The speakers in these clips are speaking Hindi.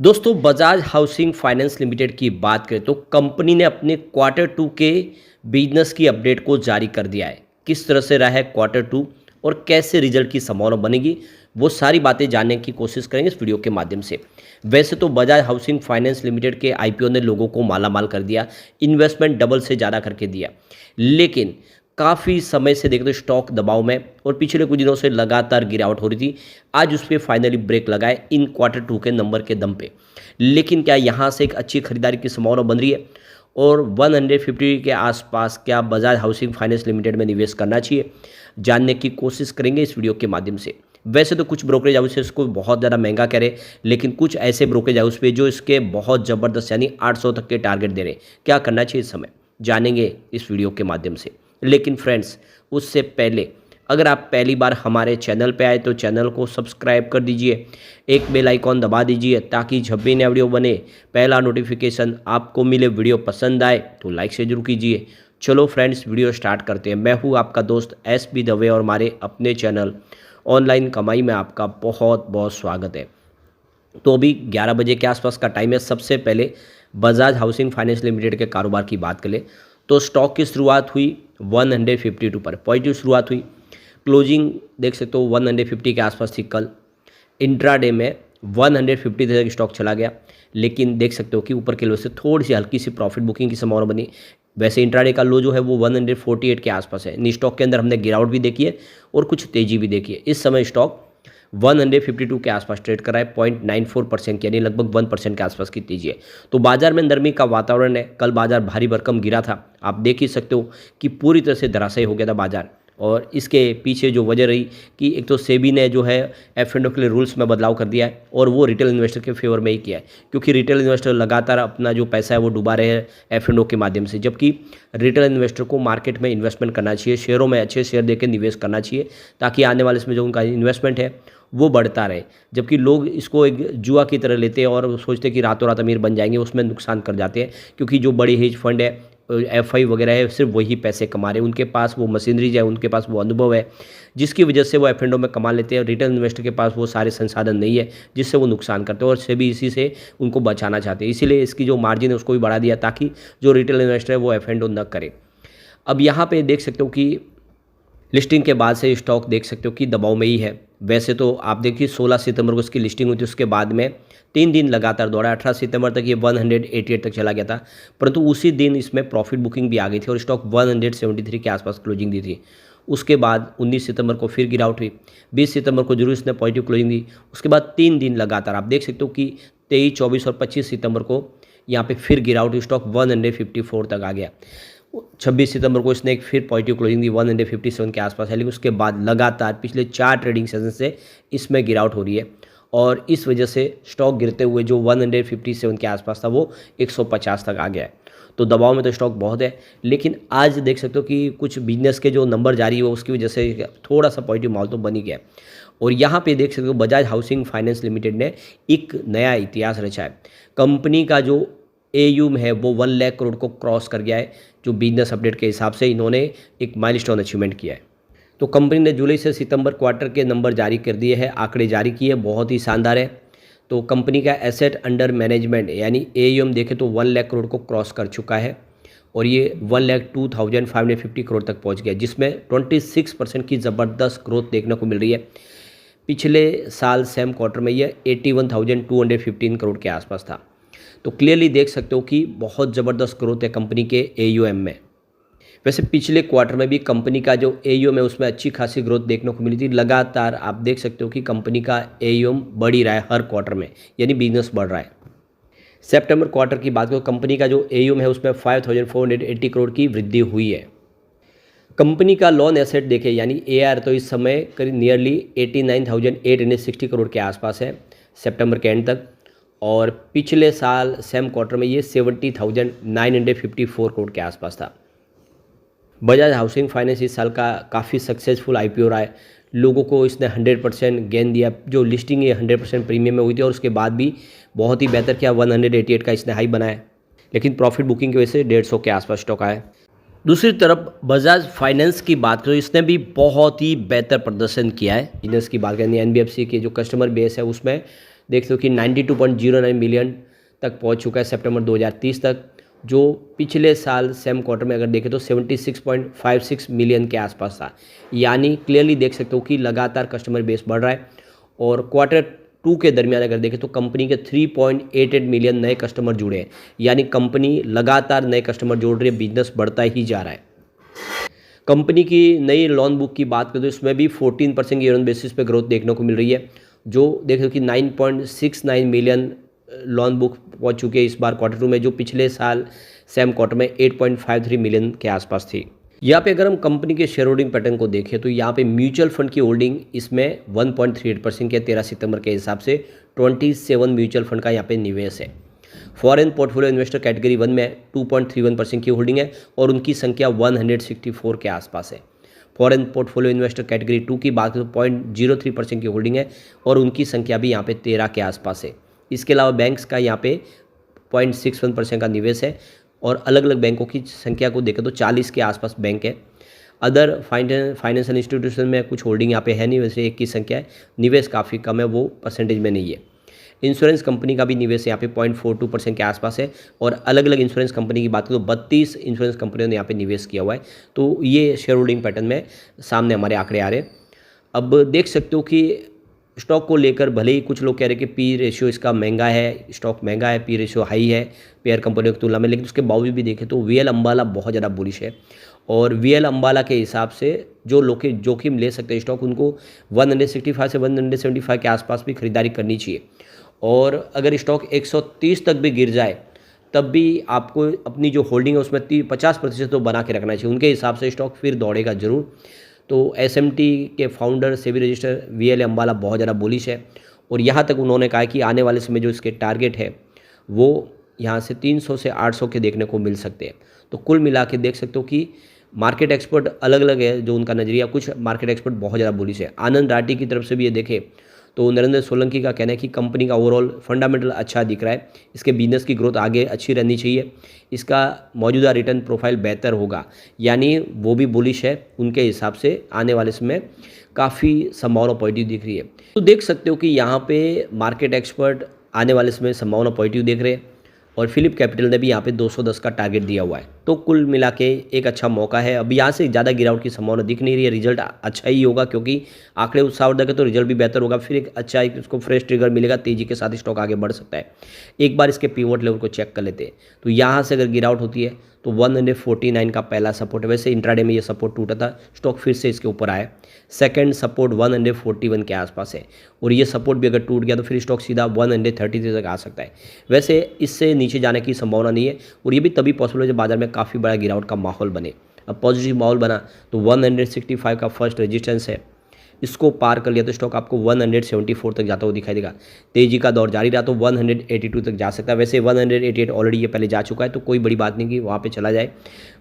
दोस्तों बजाज हाउसिंग फाइनेंस लिमिटेड की बात करें तो कंपनी ने अपने क्वार्टर टू के बिजनेस की अपडेट को जारी कर दिया है। किस तरह से रहा है क्वार्टर टू और कैसे रिजल्ट की संभावना बनेगी, वो सारी बातें जानने की कोशिश करेंगे इस वीडियो के माध्यम से। वैसे तो बजाज हाउसिंग फाइनेंस लिमिटेड के आईपीओ ने लोगों को मालामाल कर दिया, इन्वेस्टमेंट डबल से ज़्यादा करके दिया, लेकिन काफ़ी समय से देखते स्टॉक दबाव में और पिछले कुछ दिनों से लगातार गिरावट हो रही थी। आज उस पर फाइनली ब्रेक लगाए इन क्वार्टर टू के नंबर के दम पे। लेकिन क्या यहाँ से एक अच्छी खरीदारी की संभावना बन रही है और 150 के आसपास क्या बजाज हाउसिंग फाइनेंस लिमिटेड में निवेश करना चाहिए, जानने की कोशिश करेंगे इस वीडियो के माध्यम से। वैसे तो कुछ ब्रोकरेज हाउस इसको बहुत ज़्यादा महंगा कह रहे, लेकिन कुछ ऐसे ब्रोकरेज हाउस पे जो इसके बहुत ज़बरदस्त यानी 800 तक के टारगेट दे रहे। क्या करना चाहिए इस समय, जानेंगे इस वीडियो के माध्यम से। लेकिन फ्रेंड्स, उससे पहले अगर आप पहली बार हमारे चैनल पे आए तो चैनल को सब्सक्राइब कर दीजिए, एक बेल आइकॉन दबा दीजिए ताकि जब भी नया वीडियो बने पहला नोटिफिकेशन आपको मिले। वीडियो पसंद आए तो लाइक से जरूर कीजिए। चलो फ्रेंड्स, वीडियो स्टार्ट करते हैं। मैं हूँ आपका दोस्त एसबी दवे और हमारे अपने चैनल ऑनलाइन कमाई में आपका बहुत बहुत स्वागत है। तो अभी 11 बजे के आसपास का टाइम है। सबसे पहले बजाज हाउसिंग फाइनेंस लिमिटेड के कारोबार की बात करें तो स्टॉक की शुरुआत हुई 152 पर, पॉजिटिव शुरुआत हुई। क्लोजिंग देख सकते हो 150 के आसपास थी कल। इंट्राडे में 150 तक स्टॉक चला गया, लेकिन देख सकते हो कि ऊपर के लो से थोड़ी सी हल्की सी प्रॉफिट बुकिंग की संभावना बनी। वैसे इंट्राडे का लो जो है वो 148 के आसपास है। इन स्टॉक के अंदर हमने गिरावट भी देखी है और कुछ तेजी भी देखी है। इस समय स्टॉक 152 के आसपास ट्रेड कर रहा है, 0.94% यानी लगभग 1% के आसपास की तेजी है। तो बाजार में नरमी का वातावरण है। कल बाजार भारी भरकम गिरा था, आप देख ही सकते हो कि पूरी तरह से धराशायी हो गया था बाजार। और इसके पीछे जो वजह रही कि एक तो सेबी ने जो है एफ&ओ के लिए रूल्स में बदलाव कर दिया है और वो रिटेल इन्वेस्टर के फेवर में ही किया है, क्योंकि रिटेल इन्वेस्टर लगातार अपना जो पैसा है वो डुबा रहे हैं एफ&ओ के माध्यम से। जबकि रिटेल इन्वेस्टर को मार्केट में इन्वेस्टमेंट करना चाहिए, शेयरों में अच्छे शेयर देकर निवेश करना चाहिए ताकि आने वाले इसमें जो उनका इन्वेस्टमेंट है वो बढ़ता रहे। जबकि लोग इसको एक जुआ की तरह लेते हैं और सोचते हैं कि रातों रात अमीर बन जाएंगे, उसमें नुकसान कर जाते हैं। क्योंकि जो बड़ी हेज फंड है, एफआई वगैरह है, सिर्फ वही पैसे कमा रहे हैं, उनके पास वो मशीनरीज है, उनके पास वो अनुभव है, जिसकी वजह से वो एफ&ओ में कमा लेते हैं। रिटेल इन्वेस्टर के पास वो सारे संसाधन नहीं है, जिससे वो नुकसान करते हैं और सेबी इसी से उनको बचाना चाहते हैं। इसीलिए इसकी जो मार्जिन है उसको भी बढ़ा दिया ताकि जो रिटेल इन्वेस्टर है वो एफ&ओ न करे। अब यहाँ पे देख सकते हो कि लिस्टिंग के बाद से स्टॉक देख सकते हो कि दबाव में ही है। वैसे तो आप देखिए 16 सितंबर को इसकी लिस्टिंग हुई थी, उसके बाद में 3 दिन लगातार दौड़ा। 18 सितंबर तक ये 188 तक चला गया था, परंतु उसी दिन इसमें प्रॉफिट बुकिंग भी आ गई थी और स्टॉक 173 के आसपास क्लोजिंग दी थी। उसके बाद 19 सितंबर को फिर गिरावट हुई, 20 सितंबर को जरूर इसने पॉजिटिव क्लोजिंग दी। उसके बाद 3 दिन लगातार आप देख सकते हो कि 23, 24 और 25 सितंबर को यहाँ पे फिर गिरावट हुई, स्टॉक 154 तक आ गया। 26 सितंबर को इसने एक फिर पॉजिटिव क्लोजिंग दी, 157 के आसपास है। लेकिन उसके बाद लगातार पिछले 4 ट्रेडिंग सेशन से इसमें गिरावट हो रही है और इस वजह से स्टॉक गिरते हुए जो 157 के आसपास था वो 150 तक आ गया है। तो दबाव में तो स्टॉक बहुत है, लेकिन आज देख सकते हो कि कुछ बिजनेस के जो नंबर जारी हुए उसकी वजह से थोड़ा सा पॉजिटिव माहौल तो बन ही गया। और यहाँ पे देख सकते हो बजाज हाउसिंग फाइनेंस लिमिटेड ने एक नया इतिहास रचा है। कंपनी का जो एयूम है वो 1 लाख करोड़ को क्रॉस कर गया है। जो बिजनेस अपडेट के हिसाब से इन्होंने एक माइलस्टोन अचीवमेंट किया है। तो कंपनी ने जुलाई से सितंबर क्वार्टर के नंबर जारी कर दिए हैं, आंकड़े जारी किए, बहुत ही शानदार है। तो कंपनी का एसेट अंडर मैनेजमेंट यानी एयूएम देखें तो 1 लाख करोड़ को क्रॉस कर चुका है और ये 1,02,550 करोड़ तक पहुंच गया, जिसमें 26% की ज़बरदस्त ग्रोथ देखने को मिल रही है। पिछले साल सेम क्वार्टर में ये 81,215 करोड़ के आसपास था। तो क्लियरली देख सकते हो कि बहुत ज़बरदस्त ग्रोथ है कंपनी के एयूएम में। वैसे पिछले क्वार्टर में भी कंपनी का जो एयूएम है उसमें अच्छी खासी ग्रोथ देखने को मिली थी। लगातार आप देख सकते हो कि कंपनी का एयूएम बढ़ ही रहा है हर क्वार्टर में, यानी बिजनेस बढ़ रहा है। सितंबर क्वार्टर की बात करो, कंपनी का जो एयूएम है उसमें 5,480 करोड़ की वृद्धि हुई है। कंपनी का लोन एसेट देखें यानी एआर तो इस समय करीब नियरली 89,860 करोड़ के आसपास है सितंबर के एंड तक, और पिछले साल सेम क्वार्टर में ये 70,954 करोड़ के आसपास था। बजाज हाउसिंग फाइनेंस इस साल का काफ़ी सक्सेसफुल आईपीओ रहा है। लोगों को इसने 100% गेन दिया। जो लिस्टिंग है 100% प्रीमियम में हुई थी और उसके बाद भी बहुत ही बेहतर किया, 188 का इसने हाई बनाया। लेकिन प्रॉफिट बुकिंग की वजह से 150 के आसपास स्टॉक आया। दूसरी तरफ बजाज फाइनेंस की बात करें, इसने भी बहुत ही बेहतर प्रदर्शन किया है। बिजनेस की बात करें, एनबीएफसी के जो कस्टमर बेस है उसमें देख सकते हो कि 92.09 मिलियन तक पहुंच चुका है सितंबर 2030 तक, जो पिछले साल सेम क्वार्टर में अगर देखें तो 76.56 मिलियन के आसपास था। यानी क्लियरली देख सकते हो कि लगातार कस्टमर बेस बढ़ रहा है। और क्वार्टर 2 के दरमियान अगर देखें तो कंपनी के 3.88 मिलियन नए कस्टमर जुड़े हैं। यानी कंपनी लगातार नए कस्टमर जोड़ रही है, बिजनेस बढ़ता ही जा रहा है। कंपनी की नई लोन बुक की बात करें तो इसमें भी 14% ईयर ऑन बेसिस पे ग्रोथ देखने को मिल रही है, जो देख लो कि 9.69 मिलियन लोन बुक पहुंच चुकी है इस बार क्वार्टर 2 में, जो पिछले साल सेम क्वार्टर में 8.53 मिलियन के आसपास थी। यहाँ पे अगर हम कंपनी के शेयर होल्डिंग पैटर्न को देखें तो यहाँ पे म्यूचुअल फंड की होल्डिंग इसमें 1.38% के 13 सितंबर के हिसाब से 27 म्यूचुअल फंड का यहाँ पे निवेश है। फॉरेन पोर्टफोलियो इन्वेस्टर कैटेगरी 1 में 2.31% की होल्डिंग है और उनकी संख्या 164 के आसपास है। फॉरेन पोर्टफोलियो इन्वेस्टर कैटेगरी 2 की बात करें तो 0.03% की होल्डिंग है और उनकी संख्या भी यहाँ पे 13 के आसपास है। इसके अलावा बैंक्स का यहाँ पे 0.61% का निवेश है और अलग अलग बैंकों की संख्या को देखें तो 40 के आसपास बैंक है। अदर फाइनेंशियल इंस्टीट्यूशन में कुछ होल्डिंग यहाँ पे है नहीं, वैसे एक की संख्या है, निवेश काफ़ी कम है, वो परसेंटेज में नहीं है। इंश्योरेंस कंपनी का भी निवेश यहाँ पे 0.42% के आसपास है और अलग अलग इंश्योरेंस कंपनी की बात करें तो 32 इंश्योरेंस कंपनियों ने यहाँ पे निवेश किया हुआ है। तो ये शेयर होल्डिंग पैटर्न में सामने हमारे आंकड़े आ रहे हैं। अब देख सकते हो कि स्टॉक को लेकर भले ही कुछ लोग कह रहे हैं कि पी रेशियो इसका महंगा है, स्टॉक महंगा है, पी रेशियो हाई है पेयर कंपनियों की तुलना में, लेकिन उसके बावजूद भी देखें तो वीएल अंबाला बहुत ज़्यादा बुलिश है। और वीएल अंबाला के हिसाब से जो लोग जोखिम ले सकते हैं स्टॉक, उनको 165 से 175 के आसपास भी खरीदारी करनी चाहिए। और अगर स्टॉक 130 तक भी गिर जाए तब भी आपको अपनी जो होल्डिंग है उसमें 50% तो बना के रखना चाहिए, उनके हिसाब से स्टॉक फिर दौड़ेगा जरूर। तो एसएमटी के founder SEBI register VL Ambala बहुत ज़्यादा बुलिश है और यहाँ तक उन्होंने कहा कि आने वाले समय जो इसके टारगेट है वो यहाँ से 300 से 800 के देखने को मिल सकते हैं। तो कुल मिला के देख सकते हो कि मार्केट एक्सपर्ट अलग अलग है जो उनका नज़रिया, कुछ मार्केट एक्सपर्ट बहुत ज़्यादा बुलिश है। आनंद राठी की तरफ से भी ये देखें तो नरेंद्र सोलंकी का कहना है कि कंपनी का ओवरऑल फंडामेंटल अच्छा दिख रहा है, इसके बिजनेस की ग्रोथ आगे अच्छी रहनी चाहिए, इसका मौजूदा रिटर्न प्रोफाइल बेहतर होगा, यानी वो भी बुलिश है। उनके हिसाब से आने वाले समय काफ़ी संभावना पॉजिटिव दिख रही है। तो देख सकते हो कि यहाँ पे मार्केट एक्सपर्ट आने वाले समय संभावना पॉजिटिव देख रहे हैं और फिलिप कैपिटल ने भी यहाँ पे 210 का टारगेट दिया हुआ है। तो कुल मिला के एक अच्छा मौका है। अब यहाँ से ज़्यादा गिरावट की संभावना दिख नहीं रही है, रिजल्ट अच्छा ही होगा क्योंकि आंकड़े उत्साहवर्धक है तो रिजल्ट भी बेहतर होगा, फिर एक अच्छा इसको फ्रेश ट्रिगर मिलेगा, तेजी के साथ स्टॉक आगे बढ़ सकता है। एक बार इसके पिवट लेवल को चेक कर लेते हैं तो यहाँ से अगर गिरावट होती है तो 149 का पहला सपोर्ट है, वैसे इंट्राडे में ये सपोर्ट टूटा था, स्टॉक फिर से इसके ऊपर आया। सेकंड सपोर्ट 141 के आसपास है और ये सपोर्ट भी अगर टूट गया तो फिर स्टॉक सीधा 133 तक आ सकता है। वैसे इससे नीचे जाने की संभावना नहीं है और ये भी तभी पॉसिबल है जब बाजार में काफ़ी बड़ा गिरावट का माहौल बने। अब पॉजिटिव माहौल बना तो 165 का फर्स्ट रेजिस्टेंस है, इसको पार कर लिया तो स्टॉक आपको 174 तक जाता हुआ दिखाई देगा। तेजी का दौर जारी रहा तो 182 तक जा सकता है, वैसे 188 ऑलरेडी ये पहले जा चुका है तो कोई बड़ी बात नहीं कि वहाँ पे चला जाए।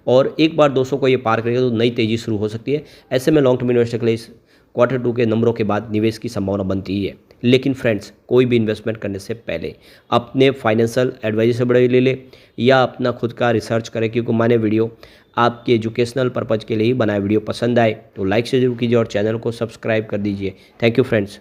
और एक बार 200 को ये पार करेगा तो नई तेजी शुरू हो सकती है। ऐसे में लॉन्ग टर्म इन्वेस्टर के लिए इस क्वार्टर 2 के नंबरों के बाद निवेश की संभावना बनती ही है। लेकिन फ्रेंड्स, कोई भी इन्वेस्टमेंट करने से पहले अपने फाइनेंशियल एडवाइजर से बड़े ले ले या अपना खुद का रिसर्च करें, क्योंकि मैंने वीडियो आपके एजुकेशनल पर्पज़ के लिए ही बनाया। वीडियो पसंद आए तो लाइक से जरूर कीजिए और चैनल को सब्सक्राइब कर दीजिए। Thank you friends.